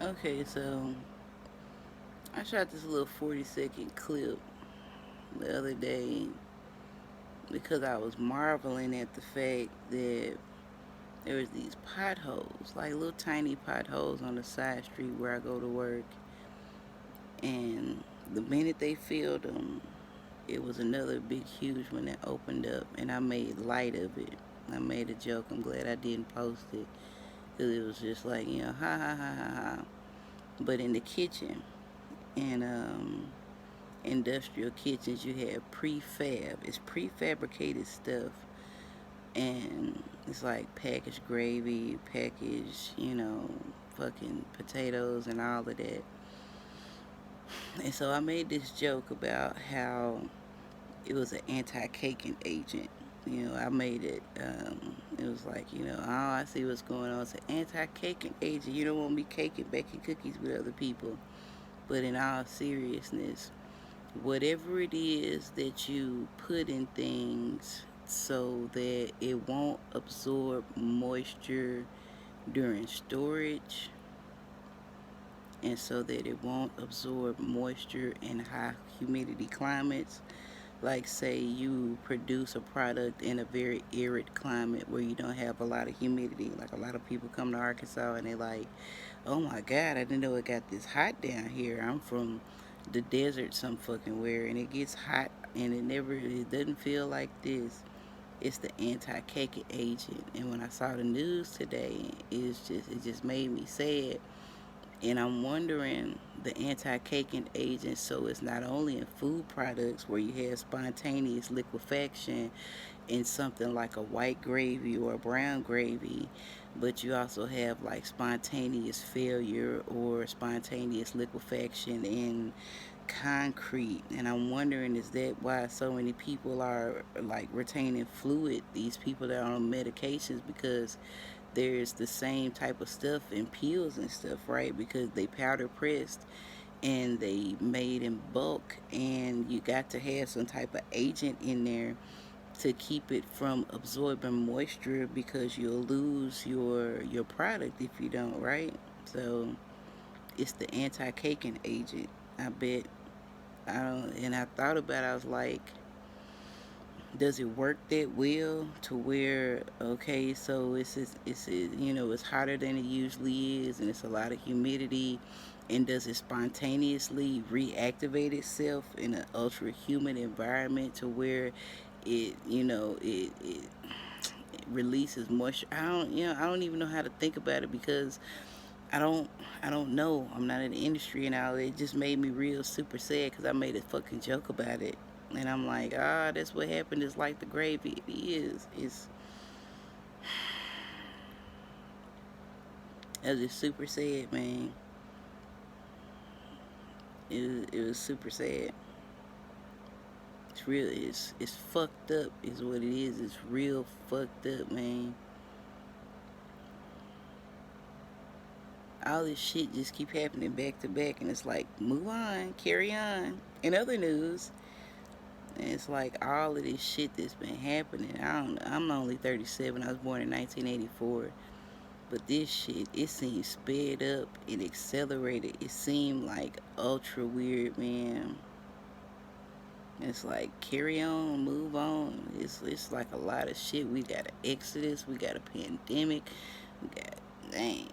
Okay, so I shot this little 40-second clip the other day because I was marveling at the fact that there was these potholes, like little tiny potholes on the side street where I go to work. And the minute they filled them, it was another big, huge one that opened up, and I made light of it. I made a joke. I'm glad I didn't post it because it was just like, ha ha ha ha ha. But in the kitchen, and industrial kitchens, you have prefab. It's prefabricated stuff, and it's like packaged gravy, packaged, fucking potatoes and all of that. And so I made this joke about how it was an anti-caking agent. I made it. It was like, oh, I see what's going on. It's an anti-caking agent. You don't want me caking, baking cookies with other people. But in all seriousness, whatever it is that you put in things so that it won't absorb moisture during storage, and so that it won't absorb moisture in high humidity climates. Like, say you produce a product in a very arid climate where you don't have a lot of humidity. Like, a lot of people come to Arkansas and they like, oh my God, I didn't know it got this hot down here. I'm from the desert some fucking where, and it gets hot and it doesn't feel like this. It's the anti-cake agent. And when I saw the news today, it just made me sad. And I'm wondering, the anti-caking agent, so it's not only in food products where you have spontaneous liquefaction in something like a white gravy or a brown gravy, but you also have like spontaneous failure or spontaneous liquefaction in concrete. And I'm wondering, is that why so many people are like retaining fluid, these people that are on medications, because there's the same type of stuff in pills and stuff, right? Because they powder pressed and they made in bulk, and you got to have some type of agent in there to keep it from absorbing moisture, because you'll lose your product if you don't, right? So it's the anti-caking agent. I bet. I don't. And I thought about it, I was like, does it work that well to where, okay, so it's hotter than it usually is, and it's a lot of humidity, and does it spontaneously reactivate itself in an ultra humid environment to where it releases moisture? I don't even know how to think about it, because I don't I don't know. I'm not in the industry and all. It just made me real super sad because I made a fucking joke about it. And I'm like, that's what happened. It's like the gravy. It is. It was just super sad, man. It was super sad. It's fucked up is what it is. It's real fucked up, man. All this shit just keep happening back to back, and it's like, move on, carry on. In other news, and it's like all of this shit that's been happening. I'm only 37. I was born in 1984. But this shit, it seems sped up. It accelerated. It seemed like ultra weird, man. It's like carry on, move on. It's like a lot of shit. We got an exodus. We got a pandemic. We got, dang,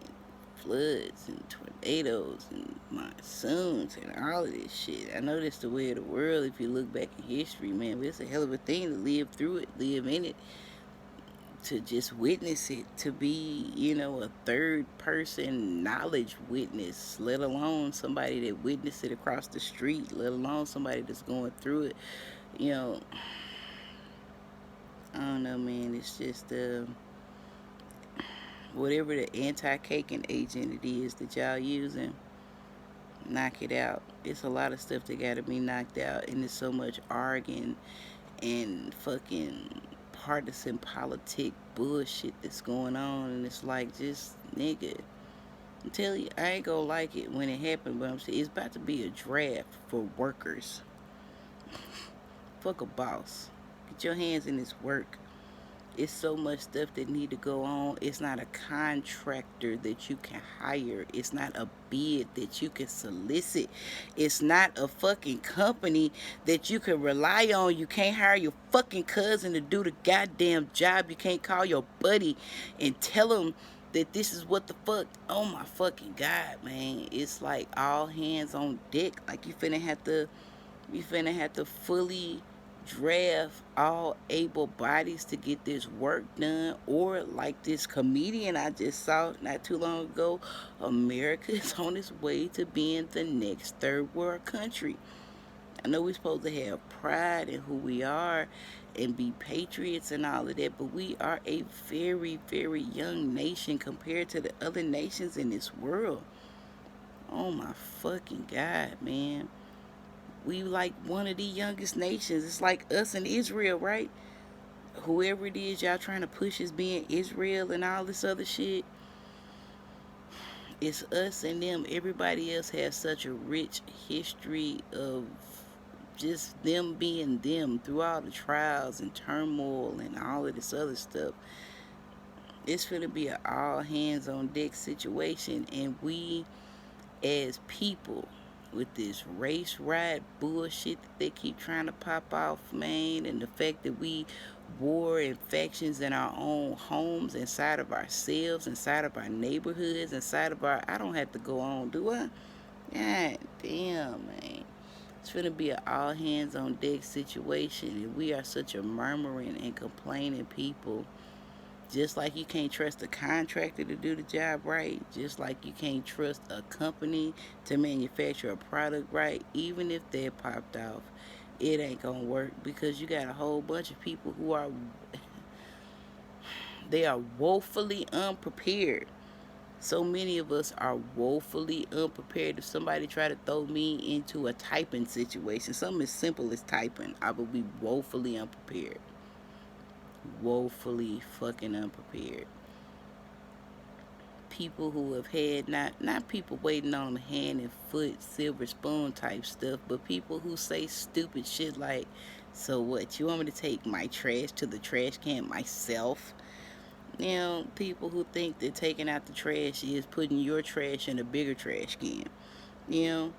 floods and tornadoes and monsoons and all of this shit. I know that's the way of the world if you look back in history, man. But it's a hell of a thing to live through it, live in it, to just witness it, to be, a third person knowledge witness, let alone somebody that witnessed it across the street, let alone somebody that's going through it. You know, I don't know, man. It's just whatever the anti-caking agent it is that y'all using, knock it out. It's a lot of stuff that got to be knocked out, and there's so much arguing and fucking partisan politic bullshit that's going on, and it's like, just nigga, I'm telling you, I ain't gonna like it when it happened, but I'm saying it's about to be a draft for workers. Fuck a boss. Get your hands in this work. It's so much stuff that need to go on. It's not a contractor that you can hire. It's not a bid that you can solicit. It's not a fucking company that you can rely on. You can't hire your fucking cousin to do the goddamn job. You can't call your buddy and tell him that this is what the fuck. Oh my fucking god, man. It's like all hands on deck. Like you finna have to fully draft all able bodies to get this work done. Or like this comedian I just saw not too long ago, America is on its way to being the next third world country. I know we're supposed to have pride in who we are and be patriots and all of that, but we are a very, very young nation compared to the other nations in this world. Oh my fucking god, man. We like one of the youngest nations. It's like us and Israel, right? Whoever it is y'all trying to push as being Israel and all this other shit, it's us and them. Everybody else has such a rich history of just them being them through all the trials and turmoil and all of this other stuff. It's gonna be an all hands on deck situation, and we as people with this race riot bullshit that they keep trying to pop off, man, and the fact that we war and factions in our own homes, inside of ourselves, inside of our neighborhoods, inside of our, I don't have to go on, do I? God damn, man. It's gonna be an all hands on deck situation, and we are such a murmuring and complaining people. Just like you can't trust a contractor to do the job right, just like you can't trust a company to manufacture a product right, even if they're popped off, it ain't gonna work because you got a whole bunch of people who are, they are woefully unprepared. So many of us are woefully unprepared. If somebody try to throw me into a typing situation, something as simple as typing, I would be woefully unprepared. Woefully fucking unprepared. People who have had not people waiting on hand and foot, silver spoon type stuff, but people who say stupid shit like, so what, you want me to take my trash to the trash can myself? You know, people who think that taking out the trash is putting your trash in a bigger trash can. You know,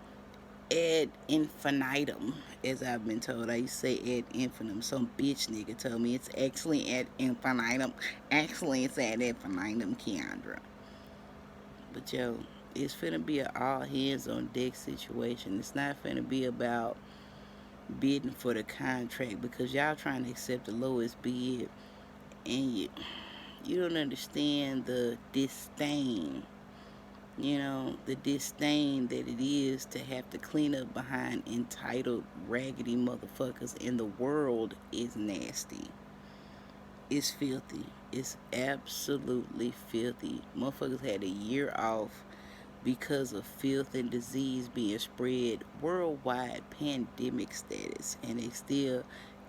ad infinitum, as I've been told. I used to say ad infinitum. Some bitch nigga told me it's actually ad infinitum. Actually, it's ad infinitum, Keandra. But yo, it's finna be an all hands on deck situation. It's not finna be about bidding for the contract because y'all trying to accept the lowest bid, and you don't understand the disdain. You know, the disdain that it is to have to clean up behind entitled raggedy motherfuckers, and the world is nasty. It's filthy. It's absolutely filthy. Motherfuckers had a year off because of filth and disease being spread worldwide, pandemic status, and they still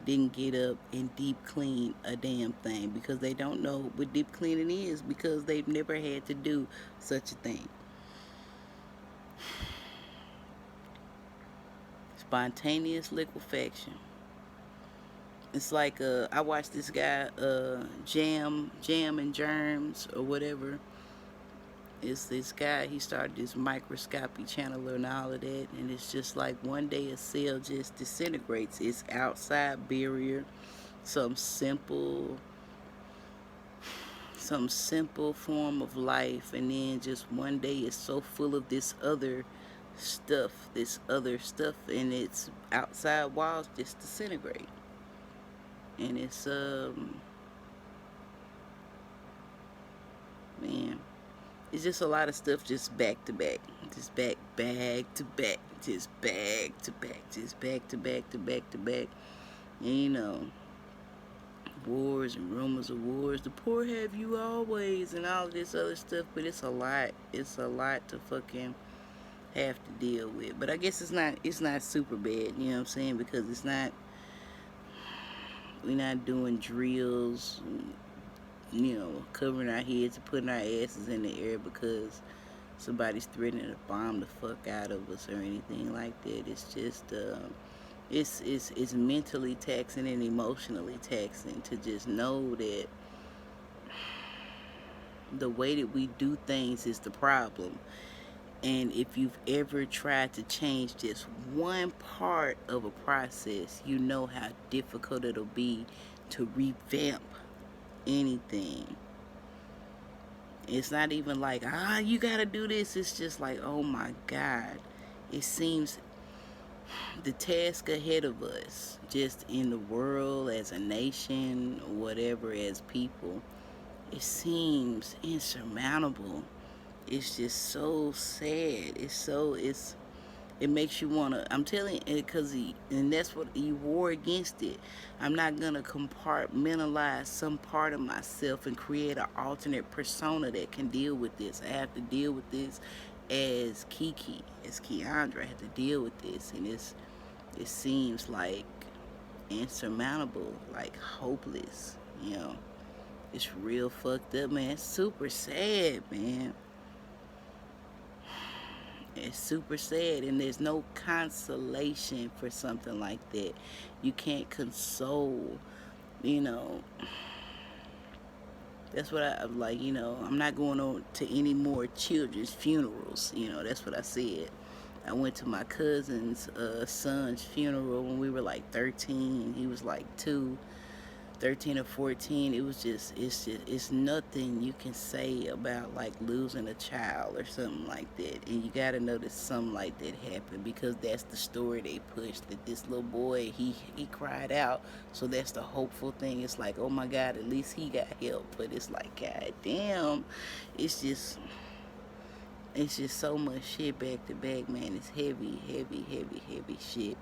didn't get up and deep clean a damn thing because they don't know what deep cleaning is because they've never had to do such a thing. Spontaneous liquefaction. It's like I watched this guy Jam and Germs or whatever. It's this guy, he started this microscopy channel and all of that, and it's just like one day a cell just disintegrates its outside barrier, some simple some simple form of life, and then just one day it's so full of this other stuff, and its outside walls just disintegrate. And it's man, it's just a lot of stuff just back to back, just back to back, just back to back, just back to back to back to back. And you know, wars and rumors of wars, the poor have you always, and all this other stuff. But it's a lot. It's a lot to fucking have to deal with. But I guess it's not super bad. You know what I'm saying? Because it's not. We're not doing drills. You know, covering our heads and putting our asses in the air because somebody's threatening to bomb the fuck out of us or anything like that. It's just It's mentally taxing and emotionally taxing to just know that the way that we do things is the problem. And if you've ever tried to change just one part of a process, you know how difficult it'll be to revamp anything. It's not even like, you gotta do this. It's just like, oh my God. It seems the task ahead of us, just in the world, as a nation, whatever, as people, it seems insurmountable. It's just so sad. It makes you want to, I'm telling you, and that's what you war against it. I'm not going to compartmentalize some part of myself and create an alternate persona that can deal with this. I have to deal with this as Kiki, as Keandra. I have to deal with this, and it seems like insurmountable, like hopeless, you know. It's real fucked up, man. It's super sad, man. It's super sad, and there's no consolation for something like that. You can't console, you know. That's what I'm like, I'm not going on to any more children's funerals. That's what I said. I went to my cousin's son's funeral when we were like 13. He was like 13 or 14. It's nothing you can say about like losing a child or something like that. And you gotta know that something like that happened, because that's the story they pushed, that this little boy, he cried out. So that's the hopeful thing. It's like, oh my God, at least he got help. But it's like, God damn, it's just so much shit back to back, man. It's heavy, heavy, heavy, heavy shit.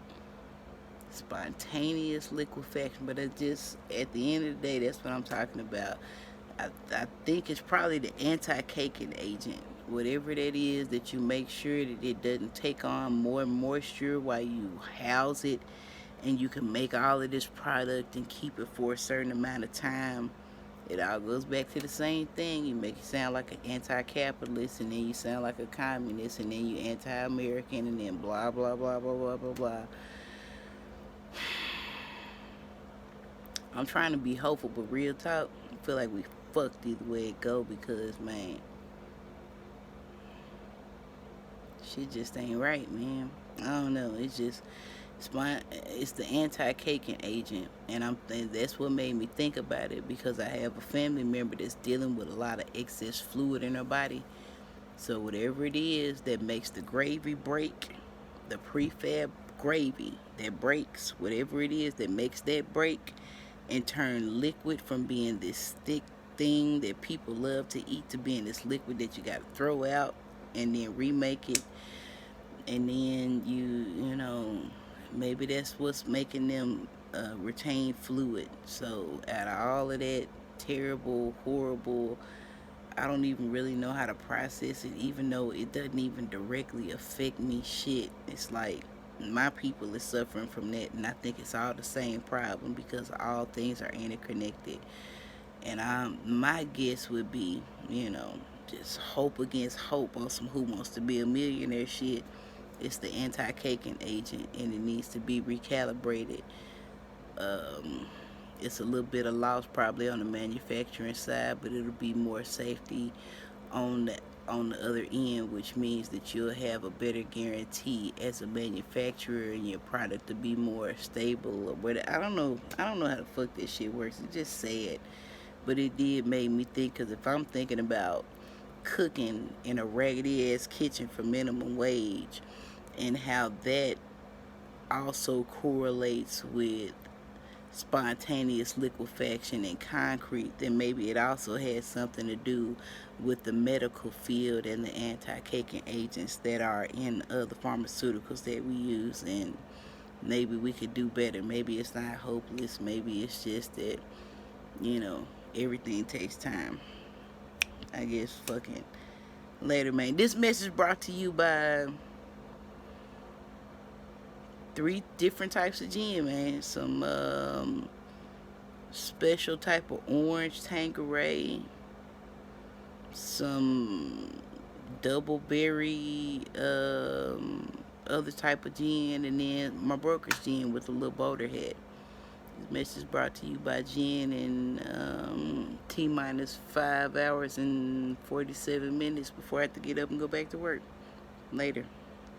Spontaneous liquefaction. But it just, at the end of the day, that's what I'm talking about. I think it's probably the anti-caking agent, whatever that is, that you make sure that it doesn't take on more moisture while you house it, and you can make all of this product and keep it for a certain amount of time. It all goes back to the same thing. You make it sound like an anti-capitalist, and then you sound like a communist, and then you anti-American, and then blah blah blah blah blah blah blah. I'm trying to be hopeful, but real talk, I feel like we fucked either way it go, because, man, shit just ain't right, man. I don't know. It's the anti-caking agent, and that's what made me think about it, because I have a family member that's dealing with a lot of excess fluid in her body. So whatever it is that makes the gravy break, the prefab gravy that breaks, whatever it is that makes that break and turn liquid from being this thick thing that people love to eat to being this liquid that you got to throw out and then remake it. And then you know, maybe that's what's making them retain fluid. So out of all of that terrible, horrible, I don't even really know how to process it, even though it doesn't even directly affect me shit. It's like my people is suffering from that, and I think it's all the same problem, because all things are interconnected. And my guess would be, just hope against hope on some Who Wants to Be a Millionaire shit. It's the anti-caking agent, and it needs to be recalibrated. It's a little bit of loss probably on the manufacturing side, but it'll be more safety on the other end, which means that you'll have a better guarantee as a manufacturer, and your product to be more stable or whatever. I don't know how the fuck this shit works. It's just sad, but it did make me think, because if I'm thinking about cooking in a raggedy ass kitchen for minimum wage, and how that also correlates with spontaneous liquefaction in concrete, then maybe it also has something to do with the medical field and the anti-caking agents that are in other pharmaceuticals that we use. And maybe we could do better. Maybe it's not hopeless. Maybe it's just that, everything takes time. I guess fucking later, man. This message brought to you by 3 different types of gin, man. Some special type of orange Tanqueray, some double berry other type of gin, and then my broker's gin with a little boulder head. This message is brought to you by Jen in T minus 5 hours and 47 minutes before I have to get up and go back to work. Later.